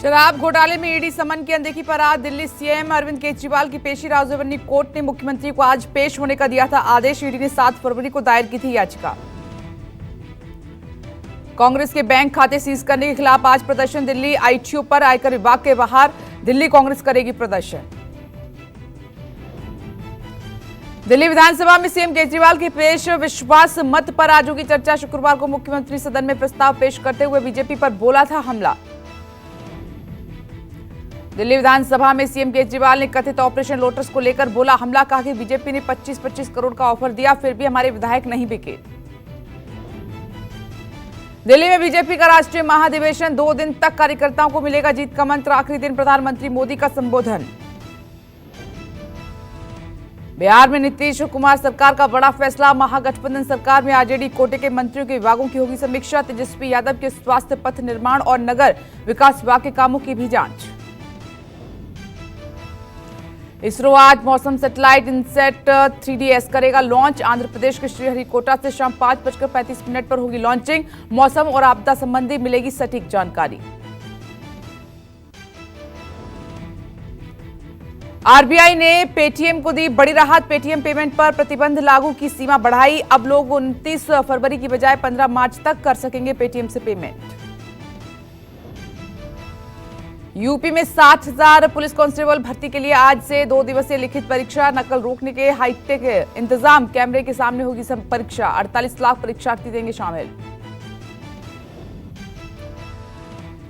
शराब घोटाले में ईडी समन की अनदेखी पर आज दिल्ली सीएम अरविंद केजरीवाल की पेशी राजभवन कोर्ट ने मुख्यमंत्री को आज पेश होने का दिया था आदेश। ईडी ने 7 फरवरी को दायर की थी याचिका। कांग्रेस के बैंक खाते सीज करने के खिलाफ आज प्रदर्शन। दिल्ली आईटीओ पर आयकर विभाग के बाहर दिल्ली कांग्रेस करेगी प्रदर्शन। दिल्ली विधानसभा में सीएम केजरीवाल की पेश विश्वास मत पर आज होगी चर्चा। शुक्रवार को मुख्यमंत्री सदन में प्रस्ताव पेश करते हुए बीजेपी पर बोला था हमला। दिल्ली विधानसभा में सीएम केजरीवाल ने कथित ऑपरेशन लोटस को लेकर बोला हमला। कहा कि बीजेपी ने 25-25 करोड़ का ऑफर दिया, फिर भी हमारे विधायक नहीं बिके। दिल्ली में बीजेपी का राष्ट्रीय महाधिवेशन 2 दिन तक कार्यकर्ताओं को मिलेगा जीत का मंत्र। आखिरी दिन प्रधानमंत्री मोदी का संबोधन। बिहार में नीतीश कुमार सरकार का बड़ा फैसला। महागठबंधन सरकार में आरजेडी कोटे के मंत्रियों के विभागों की होगी समीक्षा। तेजस्वी यादव के स्वास्थ्य, पथ निर्माण और नगर विकास विभाग के कामों की भी जांच। इसरो आज मौसम सैटेलाइट इनसेट 3DS करेगा लॉन्च। आंध्र प्रदेश के श्रीहरिकोटा से शाम 5:35 पर होगी लॉन्चिंग। मौसम और आपदा संबंधी मिलेगी सटीक जानकारी। आरबीआई ने पेटीएम को दी बड़ी राहत। पेटीएम पेमेंट पर प्रतिबंध लागू की सीमा बढ़ाई। अब लोग 29 फरवरी की बजाय 15 मार्च तक कर सकेंगे पेटीएम से पेमेंट। यूपी में 60,000 पुलिस कांस्टेबल भर्ती के लिए आज से 2 दिवसीय लिखित परीक्षा। नकल रोकने के हाईटेक इंतजाम। कैमरे के सामने होगी सब परीक्षा। 48 लाख परीक्षार्थी देंगे शामिल।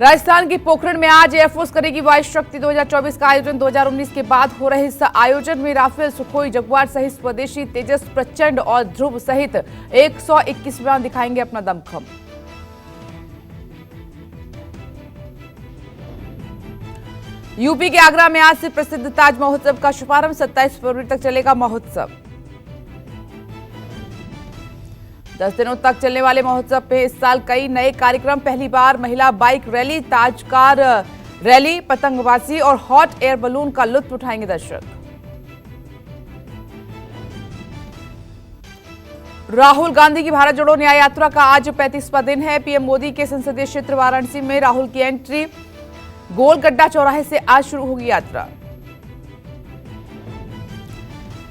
राजस्थान की पोखरण में आज एयरफोर्स करेगी वायु शक्ति 2024 का आयोजन। 2019 के बाद हो रहे इस आयोजन में राफेल, सुखोई, जगुआर सहित स्वदेशी तेजस, प्रचंड और ध्रुव सहित 121 विमान दिखाएंगे अपना दमखम। यूपी के आगरा में आज से प्रसिद्ध ताज महोत्सव का शुभारंभ। 27 फरवरी तक चलेगा महोत्सव। 10 दिनों तक चलने वाले महोत्सव में इस साल कई नए कार्यक्रम। पहली बार महिला बाइक रैली, ताज कार रैली, पतंगबाजी और हॉट एयर बलून का लुत्फ उठाएंगे दर्शक। राहुल गांधी की भारत जोड़ो न्याय यात्रा का आज 35वां दिन है। पीएम मोदी के संसदीय क्षेत्र वाराणसी में राहुल की एंट्री। गोलगड्डा चौराहे से आज शुरू होगी यात्रा।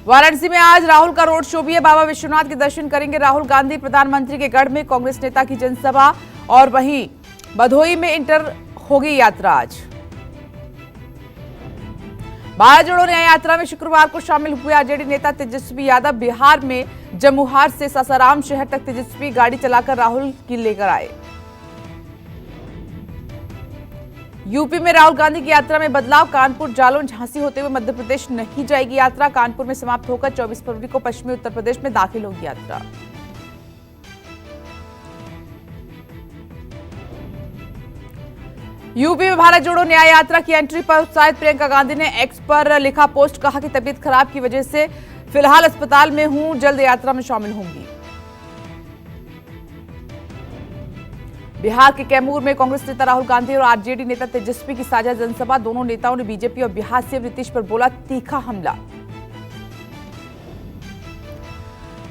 वाराणसी में आज राहुल का रोड शो भी है। बाबा विश्वनाथ के दर्शन करेंगे राहुल गांधी। प्रधानमंत्री के गढ़ में कांग्रेस नेता की जनसभा और वहीं भदोही में इंटर होगी यात्रा। आज भारत जोड़ो न्याय यात्रा में शुक्रवार को शामिल हुए आरजेडी नेता तेजस्वी यादव। बिहार में जमुहार से सासाराम शहर तक तेजस्वी गाड़ी चलाकर राहुल की लेकर आए। यूपी में राहुल गांधी की यात्रा में बदलाव। कानपुर, जालौन, झांसी होते हुए मध्य प्रदेश नहीं जाएगी यात्रा। कानपुर में समाप्त होकर 24 फरवरी को पश्चिमी उत्तर प्रदेश में दाखिल होगी यात्रा। यूपी में भारत जोड़ो न्याय यात्रा की एंट्री पर उत्साहित प्रियंका गांधी ने एक्स पर लिखा पोस्ट। कहा कि तबीयत खराब की वजह से फिलहाल अस्पताल में हूं, जल्द यात्रा में शामिल होंगी। बिहार के कैमूर में कांग्रेस नेता राहुल गांधी और आरजेडी नेता तेजस्वी की साझा जनसभा। दोनों नेताओं ने बीजेपी और बिहार सीएम नीतीश पर बोला तीखा हमला।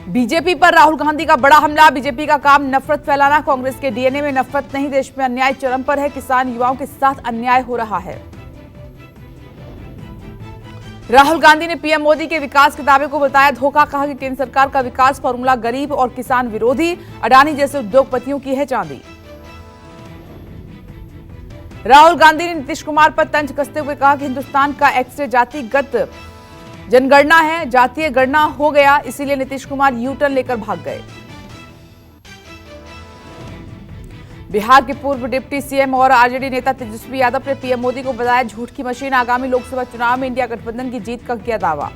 बीजेपी पर राहुल गांधी का बड़ा हमला। बीजेपी का काम नफरत फैलाना। कांग्रेस के डीएनए में नफरत नहीं, देश में अन्याय चरम पर है। किसान युवाओं के साथ अन्याय हो रहा है। राहुल गांधी ने पीएम मोदी के विकास के दावे को बताया धोखा। कहा कि केंद्र सरकार का विकास फॉर्मूला गरीब और किसान विरोधी, अडानी जैसे उद्योगपतियों की है चांदी। राहुल गांधी ने नीतीश कुमार पर तंज कसते हुए कहा कि हिंदुस्तान का एक्सरे जातिगत जनगणना है, जातीय गणना हो गया, इसीलिए नीतीश कुमार यू टर्न लेकर भाग गए। बिहार के पूर्व डिप्टी सीएम और आरजेडी नेता तेजस्वी यादव ने पीएम मोदी को बताया झूठ की मशीन। आगामी लोकसभा चुनाव में इंडिया गठबंधन की जीत का किया दावा।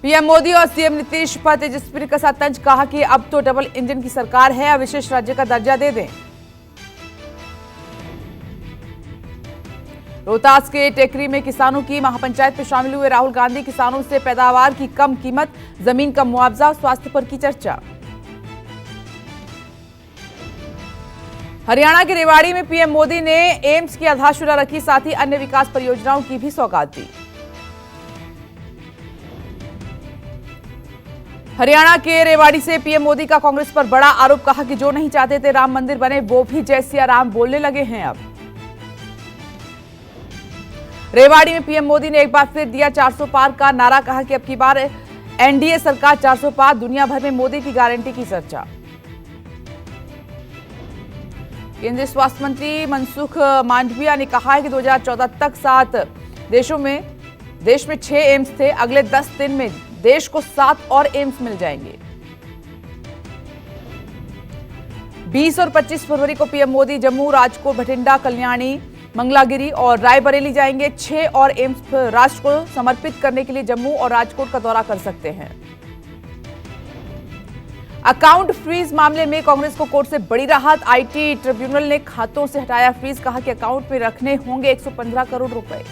पीएम मोदी और सीएम नीतीश पर तेजस्वी ने कसा तंज। कहा कि अब तो डबल इंजन की सरकार है, अब विशेष राज्य का दर्जा दे दें। रोहतास के टेकरी में किसानों की महापंचायत में शामिल हुए राहुल गांधी। किसानों से पैदावार की कम कीमत, जमीन का मुआवजा, स्वास्थ्य पर की चर्चा। हरियाणा के रेवाड़ी में पीएम मोदी ने एम्स की आधारशिला रखी, साथ ही अन्य विकास परियोजनाओं की भी सौगात दी। हरियाणा के रेवाड़ी से पीएम मोदी का कांग्रेस पर बड़ा आरोप, कहा कि जो नहीं चाहते थे राम मंदिर बने वो भी जय सिया राम बोलने लगे हैं। अब रेवाड़ी में पीएम मोदी ने एक बार फिर दिया 400 पार का नारा, कहा कि अब की बार एनडीए सरकार 400 पार, दुनिया भर में मोदी की गारंटी की चर्चा। केंद्रीय स्वास्थ्य मंत्री मनसुख मांडविया ने कहा है कि 2014 तक 7 देश में 6 एम्स थे, अगले 10 दिन में देश को 7 और एम्स मिल जाएंगे। 20 और 25 फरवरी को पीएम मोदी जम्मू, राजकोट, बठिंडा, कल्याणी, मंगलागिरी और रायबरेली जाएंगे। 6 और एम्स राष्ट्र को समर्पित करने के लिए जम्मू और राजकोट का दौरा कर सकते हैं। अकाउंट फ्रीज मामले में कांग्रेस को कोर्ट से बड़ी राहत, आईटी ट्रिब्यूनल ने खातों से हटाया फ्रीज, कहा कि अकाउंट में रखने होंगे 115 करोड़ रुपए।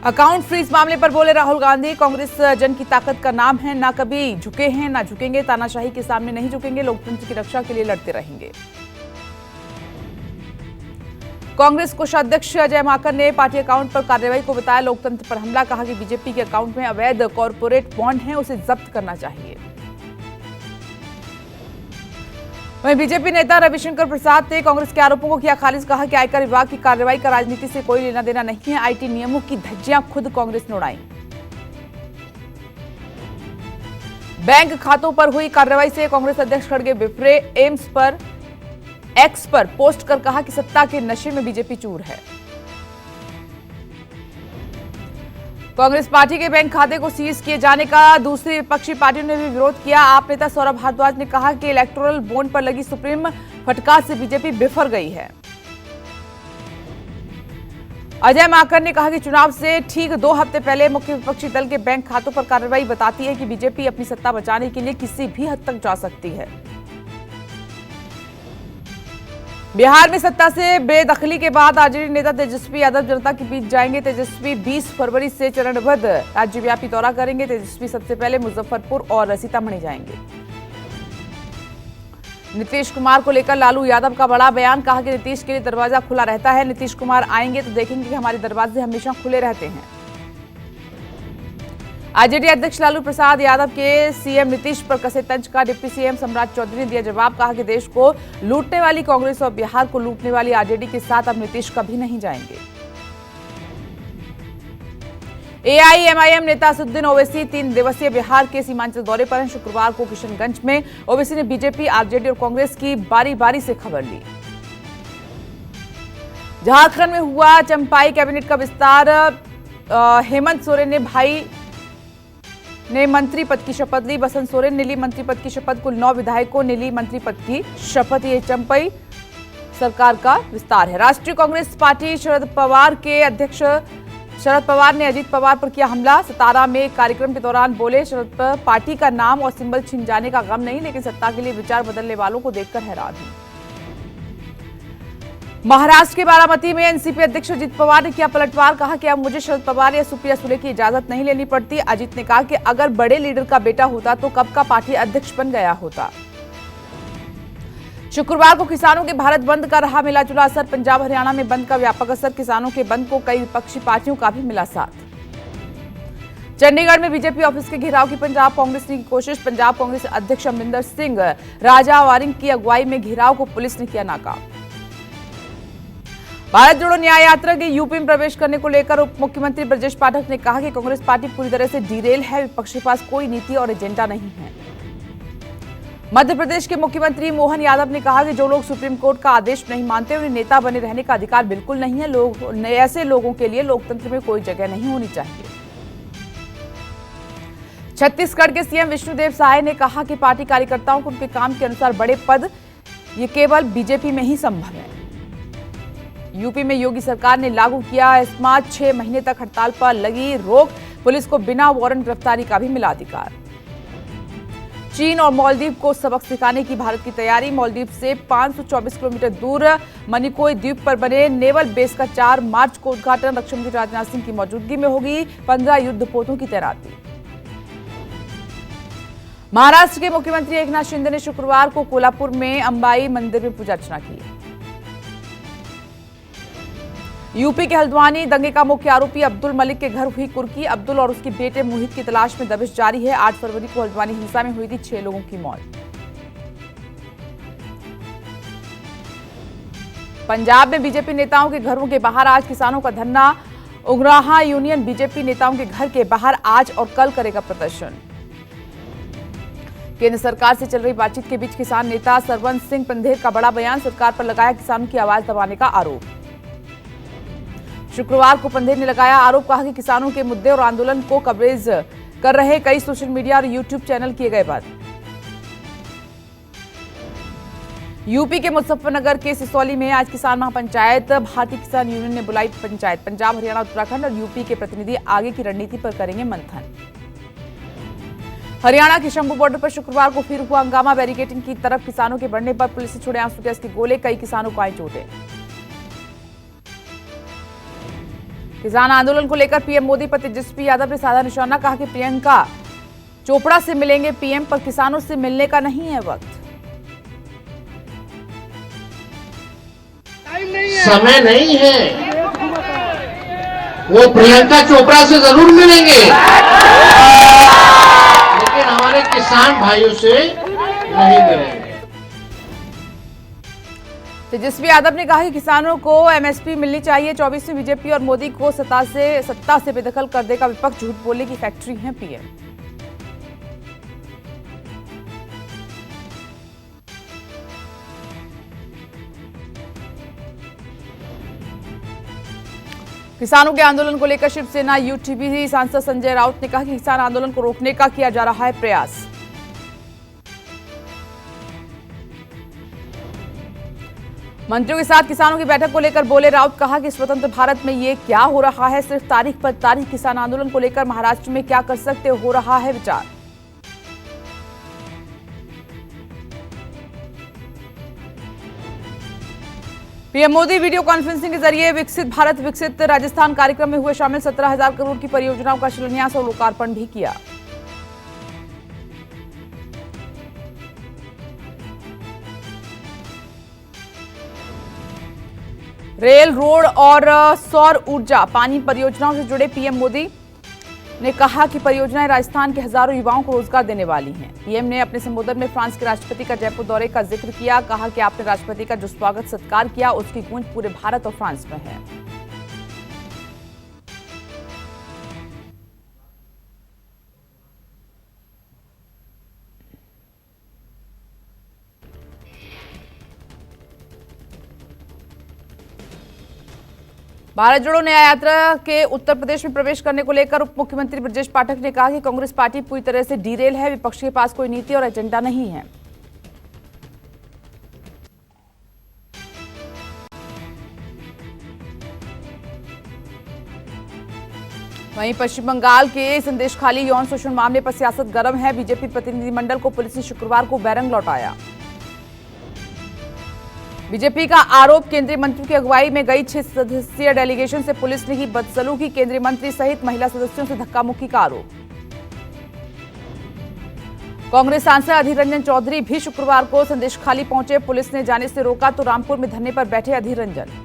अकाउंट फ्रीज मामले पर बोले राहुल गांधी, कांग्रेस जन की ताकत का नाम है, ना कभी झुके हैं ना झुकेंगे, तानाशाही के सामने नहीं झुकेंगे, लोकतंत्र की रक्षा के लिए लड़ते रहेंगे। कांग्रेस कोषाध्यक्ष अजय माकन ने पार्टी अकाउंट पर कार्रवाई को बताया लोकतंत्र पर हमला, कहा कि बीजेपी के अकाउंट में अवैध कॉर्पोरेट बॉन्ड है, उसे जब्त करना चाहिए। वहीं बीजेपी नेता रविशंकर प्रसाद ने कांग्रेस के आरोपों को किया खारिज, कहा कि आयकर विभाग की कार्रवाई का राजनीति से कोई लेना देना नहीं है, आईटी नियमों की धज्जियां खुद कांग्रेस ने उड़ाई। बैंक खातों पर हुई कार्रवाई से कांग्रेस अध्यक्ष खड़गे बिफरे, एम्स पर एक्स पर पोस्ट कर कहा कि सत्ता के नशे में बीजेपी चूर है। कांग्रेस पार्टी के बैंक खाते को सीज किए जाने का दूसरी विपक्षी पार्टियों ने भी विरोध किया। आप नेता सौरभ भारद्वाज ने कहा कि इलेक्टोरल बॉन्ड पर लगी सुप्रीम फटकार से बीजेपी बिफर गई है। अजय माकन ने कहा कि चुनाव से ठीक 2 हफ्ते पहले मुख्य विपक्षी दल के बैंक खातों पर कार्रवाई बताती है कि बीजेपी अपनी सत्ता बचाने के लिए किसी भी हद तक जा सकती है। बिहार में सत्ता से बेदखली के बाद आरजेडी नेता तेजस्वी यादव जनता के बीच जाएंगे। तेजस्वी 20 फरवरी से चरणबद्ध राज्यव्यापी दौरा करेंगे। तेजस्वी सबसे पहले मुजफ्फरपुर और सीतामढ़ी जाएंगे। नीतीश कुमार को लेकर लालू यादव का बड़ा बयान, कहा कि नीतीश के लिए दरवाजा खुला रहता है, नीतीश कुमार आएंगे तो देखेंगे कि हमारे दरवाजे हमेशा खुले रहते हैं। आरजेडी अध्यक्ष लालू प्रसाद यादव के सीएम नीतीश पर कसे तंज का डिप्टी सीएम सम्राट चौधरी ने दिया जवाब, कहा कि देश को लूटने वाली कांग्रेस और बिहार को लूटने वाली आरजेडी के साथ अब नीतीश कभी नहीं जाएंगे। एआईएमआईएम नेता असदुद्दीन ओवैसी 3 दिवसीय बिहार के सीमांचल दौरे पर हैं। शुक्रवार को किशनगंज में ओवैसी ने बीजेपी, आरजेडी और कांग्रेस की बारी बारी से खबर ली। झारखंड में हुआ चंपाई कैबिनेट का विस्तार, हेमंत सोरेन ने मंत्री पद की शपथ ली। बसंत सोरेन ने ली मंत्री पद की शपथ। कुल 9 विधायकों ने ली मंत्री पद की शपथ। ये चंपाई सरकार का विस्तार है। राष्ट्रीय कांग्रेस पार्टी शरद पवार के अध्यक्ष शरद पवार ने अजीत पवार पर किया हमला। सतारा में एक कार्यक्रम के दौरान बोले, शरद पार्टी का नाम और सिंबल छीन जाने का गम नहीं, लेकिन सत्ता के लिए विचार बदलने वालों को देखकर हैरान हूं। महाराष्ट्र के बारामती में एनसीपी अध्यक्ष अजीत पवार ने किया पलटवार, कहा कि अब मुझे शरद पवार या सुप्रिया सुले की इजाजत नहीं लेनी पड़ती। अजीत ने कहा कि अगर बड़े लीडर का बेटा होता तो कब का पार्टी अध्यक्ष बन गया होता। शुक्रवार को किसानों के भारत बंद का रहा मिला जुला असर। पंजाब हरियाणा में बंद का व्यापक असर। किसानों के बंद को कई विपक्षी पार्टियों का भी मिला साथ। चंडीगढ़ में बीजेपी ऑफिस के घेराव की पंजाब कांग्रेस ने की कोशिश। पंजाब कांग्रेस अध्यक्ष अमरिंदर सिंह राजा वारिंग की अगुवाई में घेराव को पुलिस ने किया नाकाम। भारत जोड़ो न्याय यात्रा के यूपी में प्रवेश करने को लेकर उप मुख्यमंत्री ब्रजेश पाठक ने कहा कि कांग्रेस पार्टी पूरी तरह से डीरेल है, विपक्ष के पास कोई नीति और एजेंडा नहीं है। मध्य प्रदेश के मुख्यमंत्री मोहन यादव ने कहा कि जो लोग सुप्रीम कोर्ट का आदेश नहीं मानते उन्हें नेता बने रहने का अधिकार बिल्कुल नहीं है। ऐसे लोगों के लिए लोकतंत्र में कोई जगह नहीं होनी चाहिए। छत्तीसगढ़ के सीएम विष्णुदेव साय ने कहा कि पार्टी कार्यकर्ताओं को उनके काम के अनुसार बड़े पद ये केवल बीजेपी में ही संभव है। यूपी में योगी सरकार ने लागू किया स्मार्ट 6 महीने तक हड़ताल पर लगी रोक। पुलिस को बिना वारंट गिरफ्तारी का भी मिला अधिकार। चीन और मालदीव को सबक सिखाने की भारत की तैयारी। मालदीव से 524 किलोमीटर दूर मनिकोय द्वीप पर बने नेवल बेस का 4 मार्च को उद्घाटन। रक्षा मंत्री राजनाथ सिंह की मौजूदगी में होगी 15 युद्धपोतों की तैनाती। महाराष्ट्र के मुख्यमंत्री एकनाथ शिंदे ने शुक्रवार को कोल्हापुर में अंबाई मंदिर में पूजा अर्चना की। यूपी के हल्द्वानी दंगे का मुख्य आरोपी अब्दुल मलिक के घर हुई कुर्की। अब्दुल और उसके बेटे मोहित की तलाश में दबिश जारी है। 8 फरवरी को हल्द्वानी हिंसा में हुई थी 6 लोगों की मौत। पंजाब में बीजेपी नेताओं के घरों के बाहर आज किसानों का धरना। उगराहा यूनियन बीजेपी नेताओं के घर के बाहर आज और कल करेगा प्रदर्शन। केंद्र सरकार से चल रही बातचीत के बीच किसान नेता सरवंत सिंह पंधेर का बड़ा बयान। सरकार पर लगाया किसानों की आवाज दबाने का आरोप। शुक्रवार को पंधेर ने लगाया आरोप, कहा कि किसानों के मुद्दे और आंदोलन को कवरेज कर रहे कई सोशल मीडिया और यूट्यूब चैनल किए गए बंद। यूपी के मुजफ्फरनगर के सिसौली में आज किसान महापंचायत। भारतीय किसान यूनियन ने बुलाई पंचायत। पंजाब, हरियाणा, उत्तराखंड और यूपी के प्रतिनिधि आगे की रणनीति पर करेंगे मंथन। हरियाणा के शंभू बॉर्डर पर शुक्रवार को फिर हुआ हंगामा। बैरिकेडिंग की तरफ किसानों के बढ़ने पर पुलिस ने छोड़े आंसू गैस के गोले। कई किसानों को आई चोटें। किसान आंदोलन को लेकर पीएम मोदी पर तेजस्वी यादव ने साधा निशाना। कहा कि प्रियंका चोपड़ा से मिलेंगे पीएम, पर किसानों से मिलने का नहीं है वक्त। समय नहीं है, वो प्रियंका चोपड़ा से जरूर मिलेंगे, लेकिन हमारे किसान भाइयों से नहीं मिलेंगे। तेजस्वी यादव ने कहा कि किसानों को एमएसपी मिलनी चाहिए। 24 में बीजेपी और मोदी को सत्ता से बेदखल कर देगा विपक्ष। झूठ बोलने की फैक्ट्री है पीएम। किसानों के आंदोलन को लेकर शिवसेना यूटीबी सांसद संजय राउत ने कहा कि किसान आंदोलन को रोकने का किया जा रहा है प्रयास। मंत्रियों के साथ किसानों की बैठक को लेकर बोले राउत। कहा कि स्वतंत्र भारत में ये क्या हो रहा है, सिर्फ तारीख पर तारीख। किसान आंदोलन को लेकर महाराष्ट्र में क्या कर सकते हो रहा है विचार। पीएम मोदी वीडियो कॉन्फ्रेंसिंग के जरिए विकसित भारत विकसित राजस्थान कार्यक्रम में हुए शामिल। 17,000 करोड़ की परियोजनाओं का शिलान्यास और लोकार्पण भी किया। रेल, रोड और सौर ऊर्जा पानी परियोजनाओं से जुड़े पीएम मोदी ने कहा कि परियोजनाएं राजस्थान के हजारों युवाओं को रोजगार देने वाली हैं। पीएम ने अपने संबोधन में फ्रांस के राष्ट्रपति का जयपुर दौरे का जिक्र किया। कहा कि आपने राष्ट्रपति का जो स्वागत सत्कार किया उसकी गूंज पूरे भारत और फ्रांस में है। भारत जोड़ो न्याय यात्रा के उत्तर प्रदेश में प्रवेश करने को लेकर उप मुख्यमंत्री ब्रजेश पाठक ने कहा कि कांग्रेस पार्टी पूरी तरह से डीरेल है। विपक्ष के पास कोई नीति और एजेंडा नहीं है। वहीं पश्चिम बंगाल के संदेशखाली यौन शोषण मामले पर सियासत गर्म है। बीजेपी प्रतिनिधिमंडल को पुलिस ने शुक्रवार को बैरंग लौटाया। बीजेपी का आरोप, केंद्रीय मंत्री की अगुवाई में गई 6 सदस्यीय डेलीगेशन से पुलिस ने की बदसलूकी। केंद्रीय मंत्री सहित महिला सदस्यों से धक्का-मुक्की का आरोप। कांग्रेस सांसद अधीर रंजन चौधरी भी शुक्रवार को संदेशखाली पहुंचे। पुलिस ने जाने से रोका तो रामपुर में धरने पर बैठे अधीर रंजन।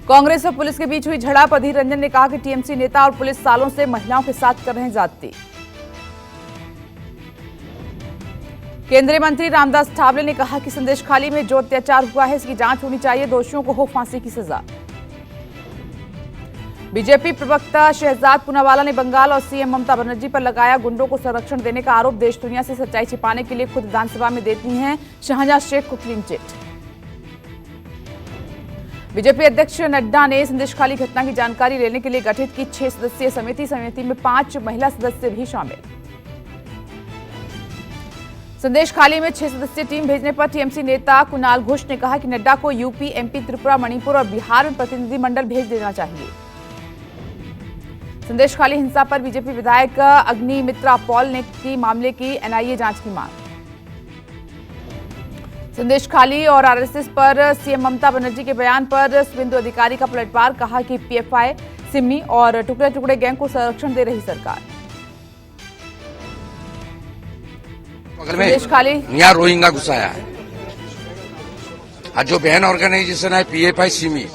कांग्रेस और पुलिस के बीच हुई झड़प। अधीर रंजन ने कहा कि टीएमसी नेता और पुलिस सालों से महिलाओं के साथ कर रहे हैं ज्यादती। केंद्रीय मंत्री रामदास अठावले ने कहा कि संदेशखाली में जो अत्याचार हुआ है इसकी जांच होनी चाहिए। दोषियों को हो फांसी की सजा। बीजेपी प्रवक्ता शहजाद पूनावाला ने बंगाल और सीएम ममता बनर्जी पर लगाया गुंडों को संरक्षण देने का आरोप। देश दुनिया से सच्चाई छिपाने के लिए खुद विधानसभा में देती हैं शाहजहां शेख को क्लीन चिट। बीजेपी अध्यक्ष नड्डा ने संदेशखाली घटना की जानकारी लेने के लिए गठित की 6 सदस्यीय समिति में 5 महिला सदस्य भी शामिल। संदेशखाली में 6 सदस्यीय टीम भेजने पर टीएमसी नेता कुणाल घोष ने कहा कि नड्डा को यूपी, एमपी, त्रिपुरा, मणिपुर और बिहार में प्रतिनिधिमंडल भेज देना चाहिए। संदेशखाली हिंसा पर बीजेपी विधायक अग्निमित्रा पॉल ने की मामले की एनआईए जांच की मांग। संदेशखाली और आरएसएस पर सीएम ममता बनर्जी के बयान पर शुभेंदु अधिकारी का पलटवार। कहा कि पीएफआई, सिमी और टुकड़े टुकड़े गैंग को संरक्षण दे रही सरकार। बगल में यहाँ रोहिंगा घुसाया है। और जो बहन ऑर्गेनाइजेशन है PFI सिमी।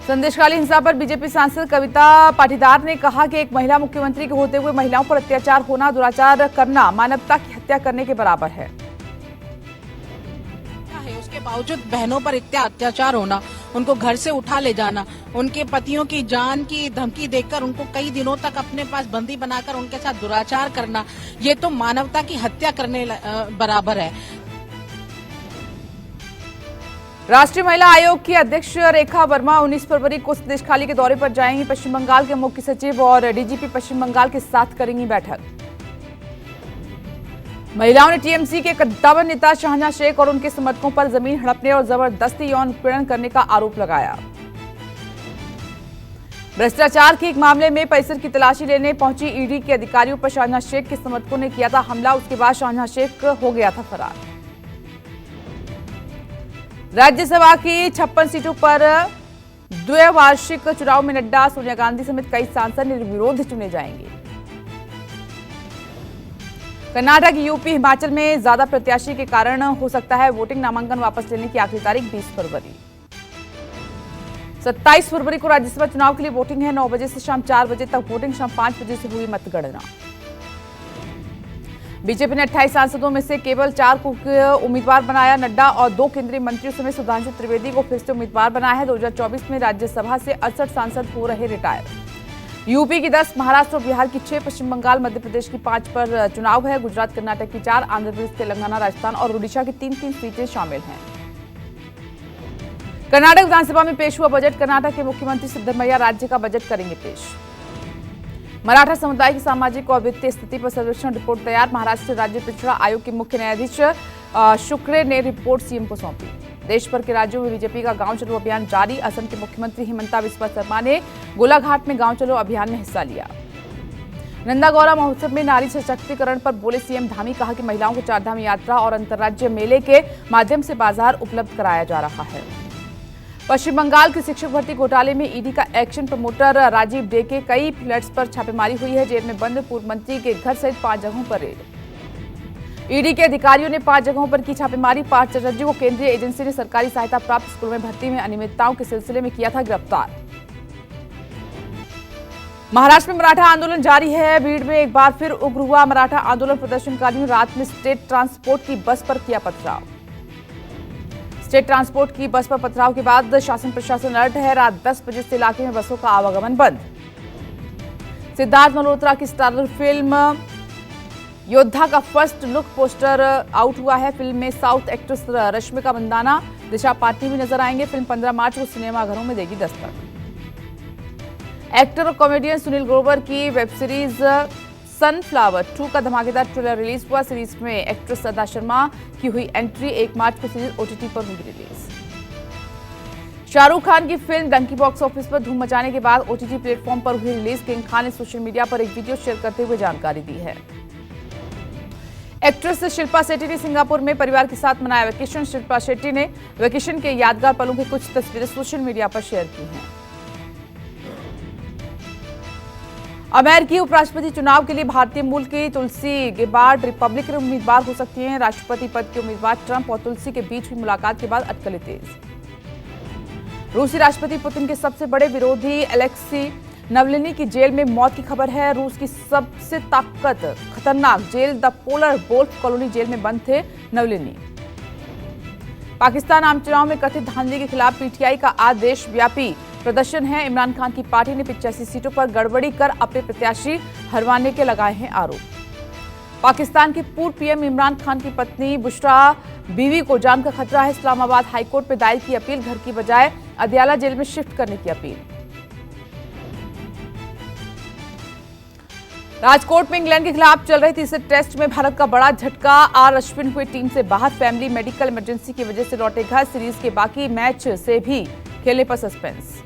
संदेशखाली हिंसा पर बीजेपी सांसद कविता पाटीदार ने कहा कि एक महिला मुख्यमंत्री के होते हुए महिलाओं पर अत्याचार होना, दुराचार करना मानवता की हत्या करने के बराबर है। उसके बावजूद बहनों पर इतना अत्याचार होना, उनको घर से उठा ले जाना, उनके पतियों की जान की धमकी देकर उनको कई दिनों तक अपने पास बंदी बनाकर उनके साथ दुराचार करना, ये तो मानवता की हत्या करने बराबर है। राष्ट्रीय महिला आयोग की अध्यक्ष रेखा वर्मा 19 फरवरी को संदेशखाली के दौरे पर जाएंगी। पश्चिम बंगाल के मुख्य सचिव और डीजीपी पश्चिम बंगाल के साथ करेंगी बैठक। महिलाओं ने टीएमसी के कद्दावर नेता शाहजहां शेख और उनके समर्थकों पर जमीन हड़पने और जबरदस्ती यौन उत्पीड़न करने का आरोप लगाया। भ्रष्टाचार के एक मामले में परिसर की तलाशी लेने पहुंची ईडी के अधिकारियों पर शाहजहां शेख के समर्थकों ने किया था हमला। उसके बाद शाहजहां शेख हो गया था फरार। राज्यसभा की 56 सीटों पर द्विवार्षिक चुनाव में नड्डा, सोनिया गांधी समेत कई सांसद निर्विरोध चुने जाएंगे। कर्नाटक, यूपी, हिमाचल में ज्यादा प्रत्याशी के कारण हो सकता है वोटिंग। नामांकन वापस लेने की आखिरी तारीख 20 फरवरी। 27 फरवरी को राज्यसभा चुनाव के लिए वोटिंग है। 9 बजे से शाम 4 बजे तक वोटिंग। शाम 5 बजे से हुई मतगणना। बीजेपी ने 28 सांसदों में से केवल 4 को उम्मीदवार बनाया। नड्डा और 2 केंद्रीय मंत्रियों समेत सुधांशु त्रिवेदी को फिर से उम्मीदवार बनाया है। 2024 में राज्यसभा से 68 सांसद हो रहे रिटायर। यूपी की 10, महाराष्ट्र और बिहार की 6, पश्चिम बंगाल, मध्य प्रदेश की 5 पर चुनाव है। गुजरात, कर्नाटक की 4, आंध्र प्रदेश, तेलंगाना, राजस्थान और ओडिशा की 3-3 सीटें शामिल हैं। कर्नाटक विधानसभा में पेश हुआ बजट। कर्नाटक के मुख्यमंत्री सिद्धरमैया राज्य का बजट करेंगे पेश। मराठा समुदाय की सामाजिक और वित्तीय स्थिति पर सर्वेक्षण रिपोर्ट तैयार। महाराष्ट्र राज्य पिछड़ा आयोग के मुख्य न्यायाधीश शुक्रे ने रिपोर्ट सीएम को सौंपी। देश भर के राज्यों में बीजेपी का गांव चलो अभियान जारी। असम के मुख्यमंत्री हिमंता बिस्वा शर्मा ने गोलाघाट में गांव चलो अभियान में हिस्सा लिया। नंदा गौरा महोत्सव में नारी सशक्तिकरण पर बोले सीएम धामी। कहा कि महिलाओं को चारधाम यात्रा और अंतर्राज्यीय मेले के माध्यम से बाजार उपलब्ध कराया जा रहा है। पश्चिम बंगाल के शिक्षक भर्ती घोटाले में ईडी का एक्शन। प्रमोटर राजीव डे के कई फ्लैट्स पर छापेमारी हुई है। जेल में बंद पूर्व मंत्री के घर सहित 5 जगहों पर रेड। ईडी के अधिकारियों ने 5 जगहों पर की छापेमारी। 5 चटर्जी को केंद्रीय एजेंसी ने सरकारी सहायता प्राप्त स्कूलों में भर्ती में अनियमितताओं के सिलसिले में किया था गिरफ्तार। महाराष्ट्र में मराठा आंदोलन जारी है। भीड़ में एक बार फिर उग्र हुआ मराठा आंदोलन। प्रदर्शनकारियों ने रात में स्टेट ट्रांसपोर्ट की बस पर किया पथराव। स्टेट ट्रांसपोर्ट की बस पर पथराव के बाद शासन प्रशासन अलर्ट है। रात 10 बजे से इलाके में बसों का आवागमन बंद। सिद्धार्थ मल्होत्रा की स्टारर फिल्म योद्धा का फर्स्ट लुक पोस्टर आउट हुआ है। फिल्म में साउथ एक्ट्रेस रश्मिका मंदाना, दिशा पाटनी भी नजर आएंगे। फिल्म 15 मार्च को सिनेमाघरों में देगी दस्तक। एक्टर और कॉमेडियन सुनील ग्रोवर की वेब सीरीज सनफ्लावर 2 का धमाकेदार ट्रेलर रिलीज हुआ। सीरीज में एक्ट्रेस सदा शर्मा की हुई एंट्री। 1 मार्च को सीरीज OTT पर होगी रिलीज। शाहरुख खान की फिल्म डंकी बॉक्स ऑफिस पर धूम मचाने के बाद OTT प्लेटफॉर्म पर हुई रिलीज। किंग खान ने सोशल मीडिया पर एक वीडियो शेयर करते हुए जानकारी दी है। एक्ट्रेस शिल्पा शेट्टी ने सिंगापुर में परिवार के साथ मनाया वेकेशन। शिल्पा शेट्टी ने वेकेशन के यादगार पलों की कुछ तस्वीरें सोशल मीडिया पर शेयर की हैं। अमेरिकी उपराष्ट्रपति चुनाव के लिए भारतीय मूल की तुलसी गेबार्ड रिपब्लिकन उम्मीदवार हो सकती हैं। राष्ट्रपति पद के उम्मीदवार ट्रंप और तुलसी के बीच हुई मुलाकात के बाद अटकलें तेज। रूसी राष्ट्रपति पुतिन के सबसे बड़े विरोधी अलेक्सी नवलिनी की जेल में मौत की खबर है। रूस की सबसे खतरनाक jail the polar wolf colony jail में बंद थे नवलिनी। पाकिस्तान आम चुनाव में कथित धांधली के खिलाफ पीटीआई का आज देशव्यापी प्रदर्शन है। इमरान खान की पार्टी ने 85 सीटों पर गड़बड़ी कर अपने प्रत्याशी हरवाने के लगाए हैं आरोप। पाकिस्तान के पूर्व पीएम इमरान खान की पत्नी बुशरा बीवी को जान का खतरा है। इस्लामाबाद हाईकोर्ट में दायर की अपील। घर की बजाय अदियाला जेल में शिफ्ट करने की अपील। राजकोट में इंग्लैंड के खिलाफ चल रहे तीसरे टेस्ट में भारत का बड़ा झटका। आर अश्विन हुए टीम से बाहर। फैमिली मेडिकल इमरजेंसी की वजह से लौटे घर। सीरीज के बाकी मैच से भी खेलने पर सस्पेंस।